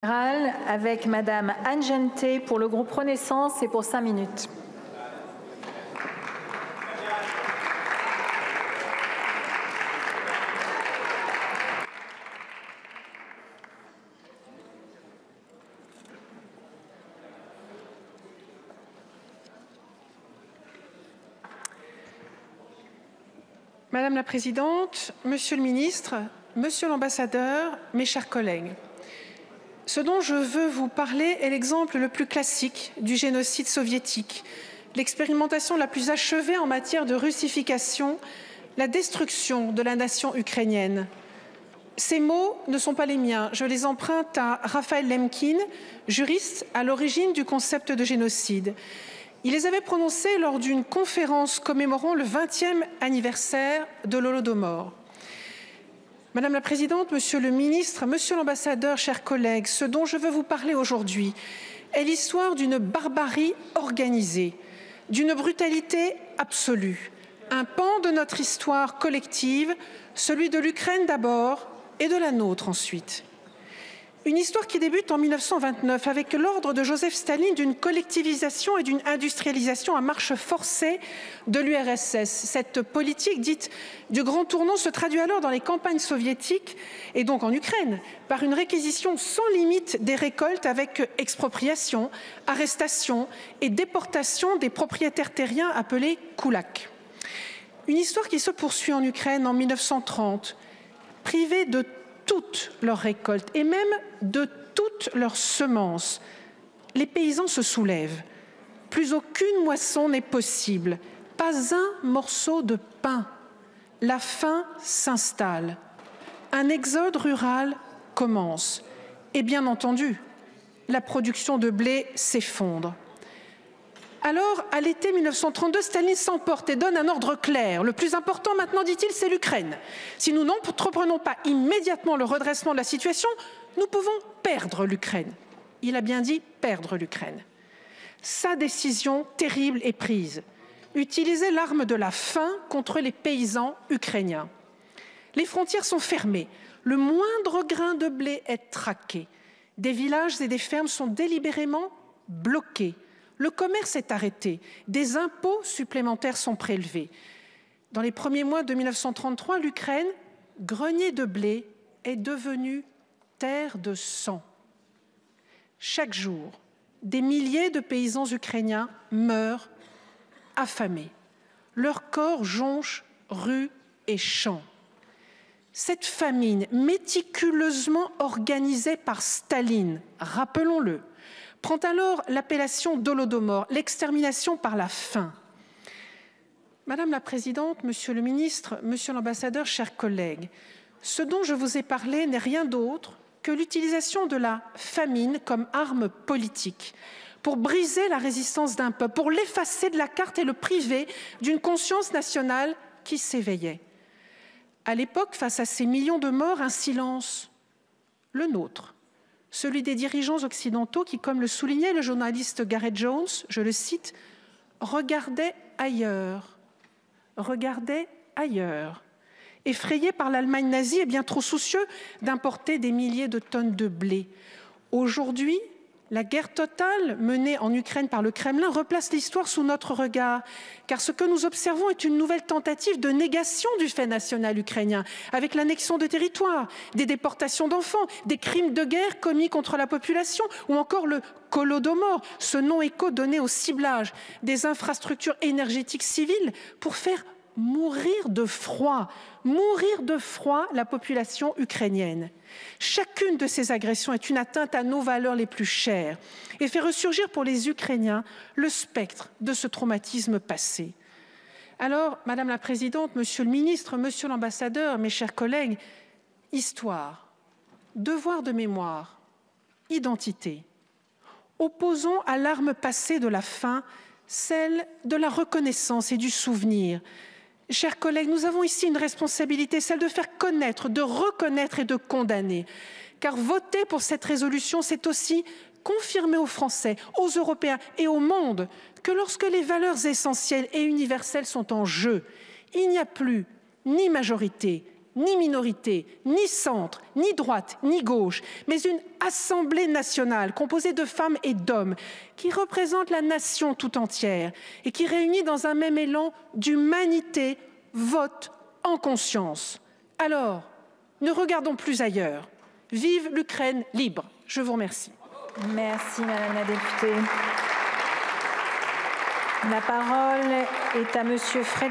Avec Madame Anne Genté pour le groupe Renaissance et pour 5 minutes. Madame la Présidente, Monsieur le Ministre, Monsieur l'Ambassadeur, mes chers collègues, ce dont je veux vous parler est l'exemple le plus classique du génocide soviétique, l'expérimentation la plus achevée en matière de russification, la destruction de la nation ukrainienne. Ces mots ne sont pas les miens, je les emprunte à Raphaël Lemkin, juriste à l'origine du concept de génocide. Il les avait prononcés lors d'une conférence commémorant le 20e anniversaire de l'Holodomor. Madame la Présidente, Monsieur le Ministre, Monsieur l'Ambassadeur, chers collègues, ce dont je veux vous parler aujourd'hui est l'histoire d'une barbarie organisée, d'une brutalité absolue, un pan de notre histoire collective, celui de l'Ukraine d'abord et de la nôtre ensuite. Une histoire qui débute en 1929 avec l'ordre de Joseph Staline d'une collectivisation et d'une industrialisation à marche forcée de l'URSS. Cette politique dite du grand tournant se traduit alors dans les campagnes soviétiques et donc en Ukraine par une réquisition sans limite des récoltes avec expropriation, arrestation et déportation des propriétaires terriens appelés koulaks. Une histoire qui se poursuit en Ukraine en 1930, privée de toutes leurs récoltes et même de toutes leurs semences. Les paysans se soulèvent. Plus aucune moisson n'est possible. Pas un morceau de pain. La faim s'installe. Un exode rural commence. Et bien entendu, la production de blé s'effondre. Alors, à l'été 1932, Staline s'emporte et donne un ordre clair. Le plus important maintenant, dit-il, c'est l'Ukraine. Si nous n'entreprenons pas immédiatement le redressement de la situation, nous pouvons perdre l'Ukraine. Il a bien dit perdre l'Ukraine. Sa décision terrible est prise. Utiliser l'arme de la faim contre les paysans ukrainiens. Les frontières sont fermées. Le moindre grain de blé est traqué. Des villages et des fermes sont délibérément bloqués. Le commerce est arrêté, des impôts supplémentaires sont prélevés. Dans les premiers mois de 1933, l'Ukraine, grenier de blé, est devenue terre de sang. Chaque jour, des milliers de paysans ukrainiens meurent affamés. Leurs corps jonchent rues et champs. Cette famine méticuleusement organisée par Staline, rappelons-le, prend alors l'appellation d'Holodomor, l'extermination par la faim. Madame la Présidente, Monsieur le Ministre, Monsieur l'Ambassadeur, chers collègues, ce dont je vous ai parlé n'est rien d'autre que l'utilisation de la famine comme arme politique pour briser la résistance d'un peuple, pour l'effacer de la carte et le priver d'une conscience nationale qui s'éveillait. À l'époque, face à ces millions de morts, un silence, le nôtre. Celui des dirigeants occidentaux qui, comme le soulignait le journaliste Gareth Jones, je le cite, « regardaient ailleurs, effrayés par l'Allemagne nazie et bien trop soucieux d'importer des milliers de tonnes de blé. Aujourd'hui, la guerre totale menée en Ukraine par le Kremlin replace l'histoire sous notre regard, car ce que nous observons est une nouvelle tentative de négation du fait national ukrainien, avec l'annexion de territoires, des déportations d'enfants, des crimes de guerre commis contre la population, ou encore le Holodomor, ce nom écho donné au ciblage des infrastructures énergétiques civiles pour faire mourir de froid la population ukrainienne. Chacune de ces agressions est une atteinte à nos valeurs les plus chères et fait ressurgir pour les Ukrainiens le spectre de ce traumatisme passé. Alors, Madame la Présidente, Monsieur le Ministre, Monsieur l'Ambassadeur, mes chers collègues, histoire, devoir de mémoire, identité. Opposons à l'arme passée de la faim celle de la reconnaissance et du souvenir. Chers collègues, nous avons ici une responsabilité, celle de faire connaître, de reconnaître et de condamner. Car voter pour cette résolution, c'est aussi confirmer aux Français, aux Européens et au monde que lorsque les valeurs essentielles et universelles sont en jeu, il n'y a plus ni majorité, ni minorité, ni centre, ni droite, ni gauche, mais une Assemblée nationale composée de femmes et d'hommes qui représente la nation tout entière et qui réunit dans un même élan d'humanité, vote en conscience. Alors, ne regardons plus ailleurs. Vive l'Ukraine libre. Je vous remercie. Merci Madame la députée. La parole est à Monsieur Frédéric